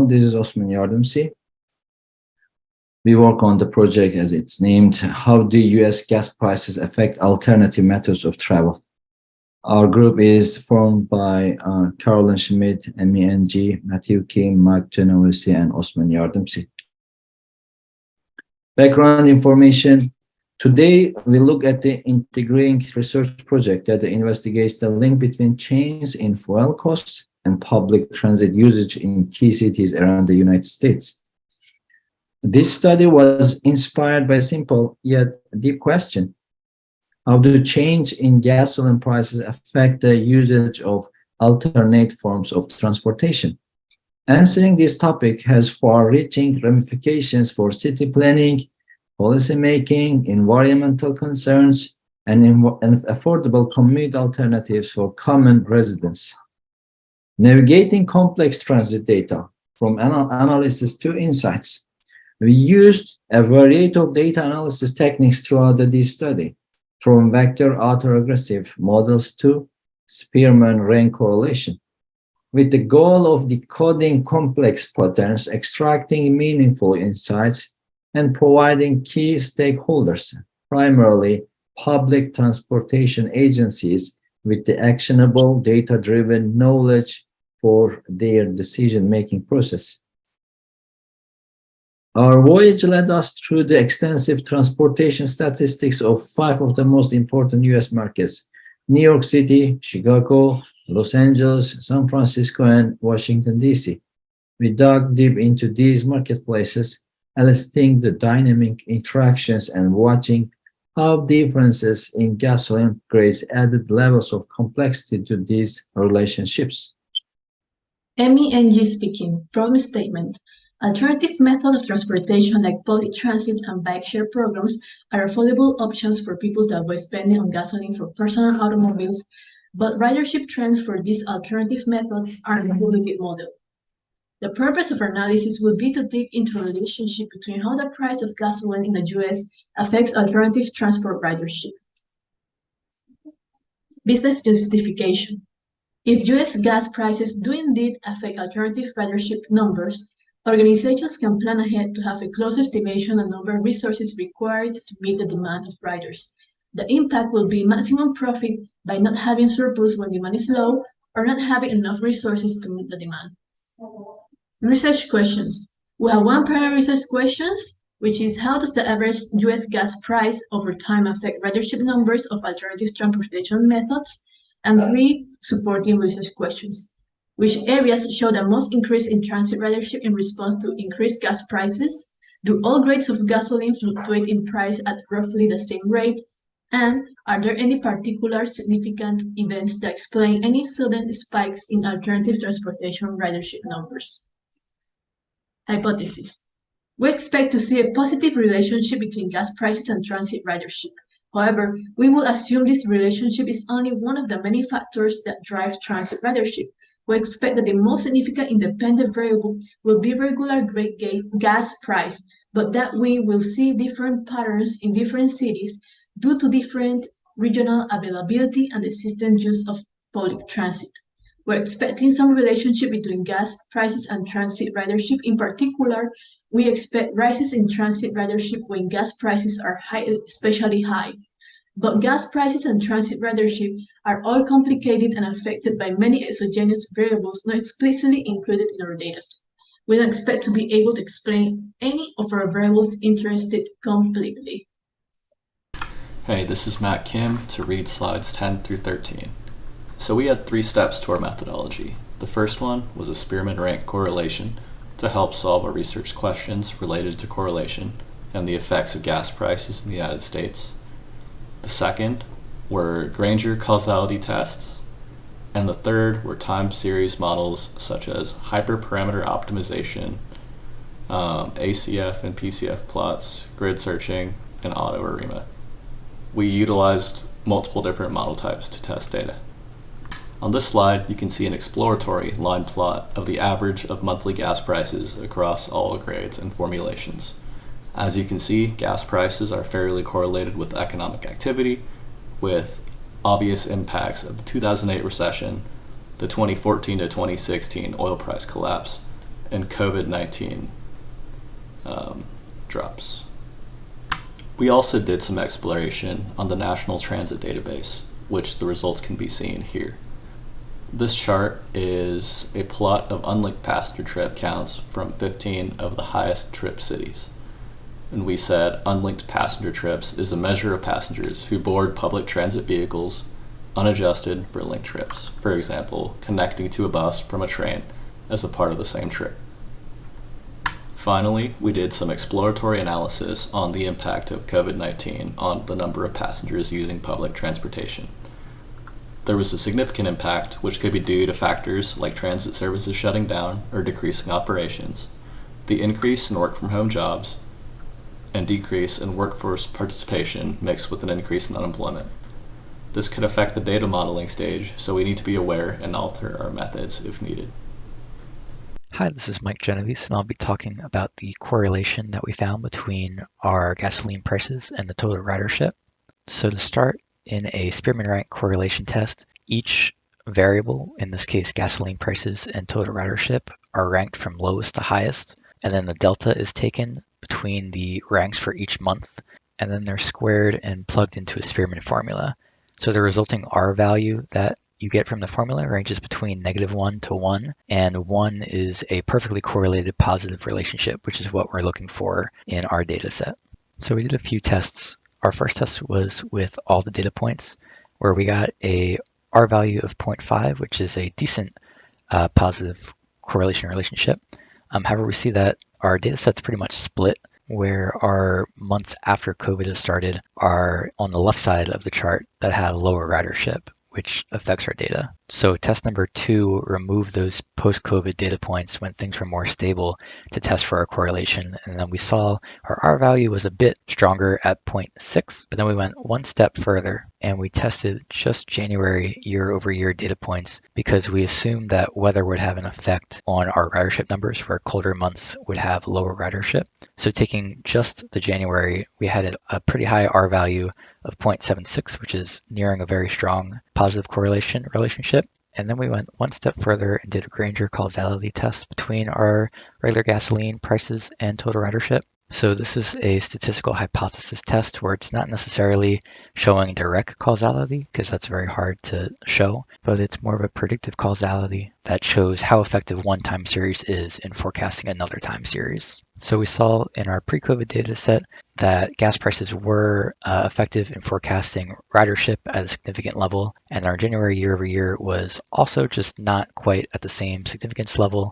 This is Osman Yardımcı. We work on the project as it's named, How do US gas prices affect alternative methods of travel? Our group is formed by Carolyn Schmidt, MENG, Matthew Kim, Mark Genovese, and Osman Yardımcı. Background information. Today, we look at the integrating research project that investigates the link between change in fuel costs and public transit usage in key cities around the United States. This study was inspired by a simple yet deep question. How do change in gasoline prices affect the usage of alternate forms of transportation? Answering this topic has far-reaching ramifications for city planning, policymaking, environmental concerns, and affordable commute alternatives for common residents. Navigating complex transit data from analysis to insights. We used a variety of data analysis techniques throughout this study, from vector autoregressive models to Spearman rank correlation, with the goal of decoding complex patterns, extracting meaningful insights, and providing key stakeholders, primarily public transportation agencies, with the actionable data-driven knowledge for their decision-making process. Our voyage led us through the extensive transportation statistics of 5 of the most important US markets: New York City, Chicago, Los Angeles, San Francisco, and Washington, D.C. We dug deep into these marketplaces, eliciting the dynamic interactions and watching how differences in gasoline grades added levels of complexity to these relationships. MENG speaking. Problem statement. Alternative methods of transportation like public transit and bike share programs are affordable options for people to avoid spending on gasoline for personal automobiles, but ridership trends for these alternative methods are a mobility model. The purpose of our analysis will be to dig into the relationship between how the price of gasoline in the US affects alternative transport ridership. Business justification. If US gas prices do indeed affect alternative ridership numbers, organizations can plan ahead to have a close estimation of number of resources required to meet the demand of riders. The impact will be maximum profit by not having surplus when demand is low or not having enough resources to meet the demand. Research questions. We have one primary research question, which is how does the average US gas price over time affect ridership numbers of alternative transportation methods? And 3 supporting research questions. Which areas show the most increase in transit ridership in response to increased gas prices? Do all grades of gasoline fluctuate in price at roughly the same rate? And are there any particular significant events that explain any sudden spikes in alternative transportation ridership numbers? Hypothesis. We expect to see a positive relationship between gas prices and transit ridership. However, we will assume this relationship is only one of the many factors that drive transit ridership. We expect that the most significant independent variable will be regular grade gas price, but that we will see different patterns in different cities due to different regional availability and the system use of public transit. We're expecting some relationship between gas prices and transit ridership. In particular, we expect rises in transit ridership when gas prices are especially high. But gas prices and transit ridership are all complicated and affected by many exogenous variables not explicitly included in our dataset. We don't expect to be able to explain any of our variables interested completely. Hey, this is Matt Kim to read slides 10 through 13. So we had 3 steps to our methodology. The first one was a Spearman rank correlation to help solve our research questions related to correlation and the effects of gas prices in the United States. The second were Granger causality tests, and the third were time series models such as hyperparameter optimization, ACF and PCF plots, grid searching, and AutoArima. We utilized multiple different model types to test data. On this slide, you can see an exploratory line plot of the average of monthly gas prices across all grades and formulations. As you can see, gas prices are fairly correlated with economic activity, with obvious impacts of the 2008 recession, the 2014 to 2016 oil price collapse, and COVID-19 drops. We also did some exploration on the National Transit Database, which the results can be seen here. This chart is a plot of unlinked passenger trip counts from 15 of the highest trip cities. And we said unlinked passenger trips is a measure of passengers who board public transit vehicles unadjusted for linked trips. For example, connecting to a bus from a train as a part of the same trip. Finally, we did some exploratory analysis on the impact of COVID-19 on the number of passengers using public transportation. There was a significant impact, which could be due to factors like transit services shutting down or decreasing operations, the increase in work-from-home jobs, and decrease in workforce participation mixed with an increase in unemployment. This could affect the data modeling stage, so we need to be aware and alter our methods if needed. Hi, this is Mike Genovese, and I'll be talking about the correlation that we found between our gasoline prices and the total ridership. So to start, in a Spearman-Rank correlation test, each variable, in this case gasoline prices and total ridership, are ranked from lowest to highest, and then the delta is taken between the ranks for each month, and then they're squared and plugged into a Spearman formula. So the resulting R value that you get from the formula ranges between -1 to 1, and 1 is a perfectly correlated positive relationship, which is what we're looking for in our data set. So we did a few tests. Our first test was with all the data points, where we got a R value of 0.5, which is a decent positive correlation relationship. However, we see that our data set's pretty much split, where our months after COVID has started are on the left side of the chart that have lower ridership, which affects our data. So test number 2 removed those post-COVID data points when things were more stable to test for our correlation. And then we saw our R value was a bit stronger at 0.6, but then we went one step further and we tested just January year-over-year data points because we assumed that weather would have an effect on our ridership numbers, where colder months would have lower ridership. So taking just the January, we had a pretty high R value of 0.76, which is nearing a very strong positive correlation relationship. And then we went one step further and did a Granger causality test between our regular gasoline prices and total ridership. So this is a statistical hypothesis test where it's not necessarily showing direct causality, because that's very hard to show, but it's more of a predictive causality that shows how effective one time series is in forecasting another time series. So we saw in our pre-COVID data set that gas prices were effective in forecasting ridership at a significant level, and our January year-over-year was also just not quite at the same significance level.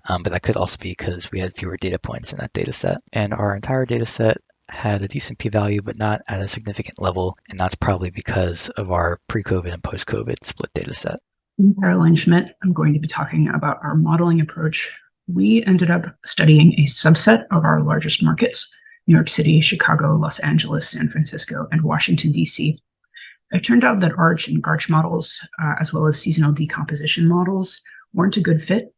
But that could also be because we had fewer data points in that data set. And our entire data set had a decent p-value, but not at a significant level. And that's probably because of our pre-COVID and post-COVID split data set. I'm Caroline Schmidt. I'm going to be talking about our modeling approach. We ended up studying a subset of our largest markets: New York City, Chicago, Los Angeles, San Francisco, and Washington, D.C. It turned out that ARCH and GARCH models, as well as seasonal decomposition models, weren't a good fit.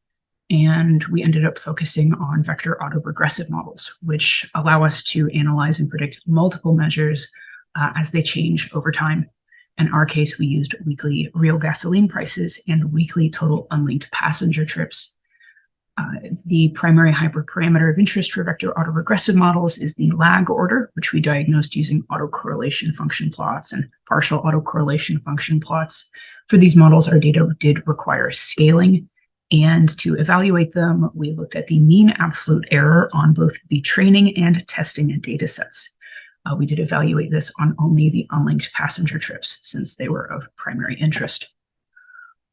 And we ended up focusing on vector autoregressive models, which allow us to analyze and predict multiple measures as they change over time. In our case, we used weekly real gasoline prices and weekly total unlinked passenger trips. The primary hyperparameter of interest for vector autoregressive models is the lag order, which we diagnosed using autocorrelation function plots and partial autocorrelation function plots. For these models, our data did require scaling. And to evaluate them, we looked at the mean absolute error on both the training and testing data sets. We did evaluate this on only the unlinked passenger trips, since they were of primary interest.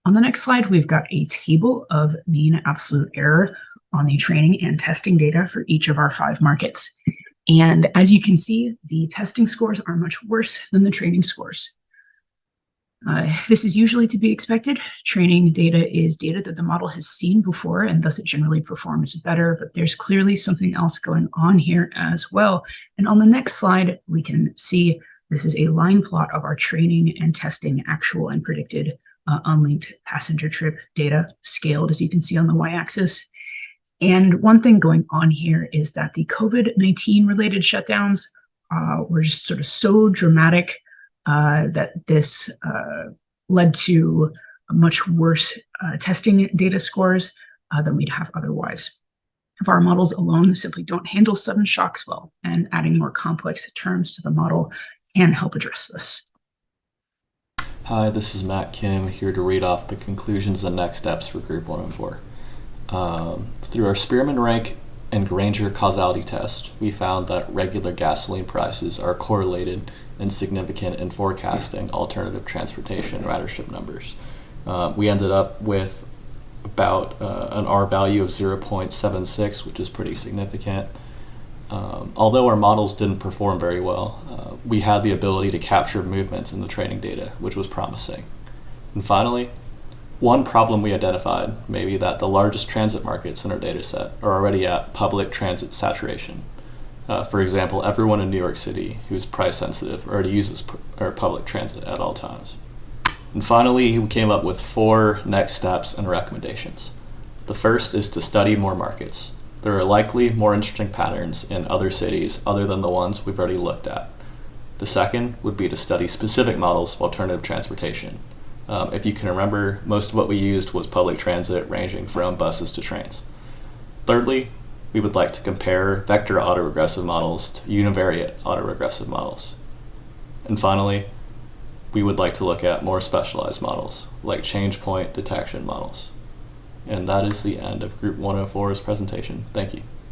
On the next slide, we've got a table of mean absolute error on the training and testing data for each of our 5 markets. And as you can see, the testing scores are much worse than the training scores. This is usually to be expected. Training data is data that the model has seen before, and thus it generally performs better, but there's clearly something else going on here as well. And on the next slide, we can see this is a line plot of our training and testing actual and predicted unlinked passenger trip data scaled, as you can see on the y-axis. And one thing going on here is that the COVID-19 related shutdowns were just sort of so dramatic that this led to much worse testing data scores than we'd have otherwise. if our models alone simply don't handle sudden shocks well, and adding more complex terms to the model can help address this. Hi, this is Matt Kim, here to read off the conclusions and next steps for Group 104. Through our Spearman rank and Granger causality test, we found that regular gasoline prices are correlated and significant in forecasting alternative transportation ridership numbers. We ended up with about an R value of 0.76, which is pretty significant. Although our models didn't perform very well, we had the ability to capture movements in the training data, which was promising. And finally, one problem we identified may be that the largest transit markets in our data set are already at public transit saturation. For example, everyone in New York City who's price sensitive already uses public transit at all times. And finally, we came up with 4 next steps and recommendations. The first is to study more markets. There are likely more interesting patterns in other cities other than the ones we've already looked at. The second would be to study specific models of alternative transportation. If you can remember, most of what we used was public transit ranging from buses to trains. Thirdly, we would like to compare vector autoregressive models to univariate autoregressive models. And finally, we would like to look at more specialized models, like change point detection models. And that is the end of Group 104's presentation. Thank you.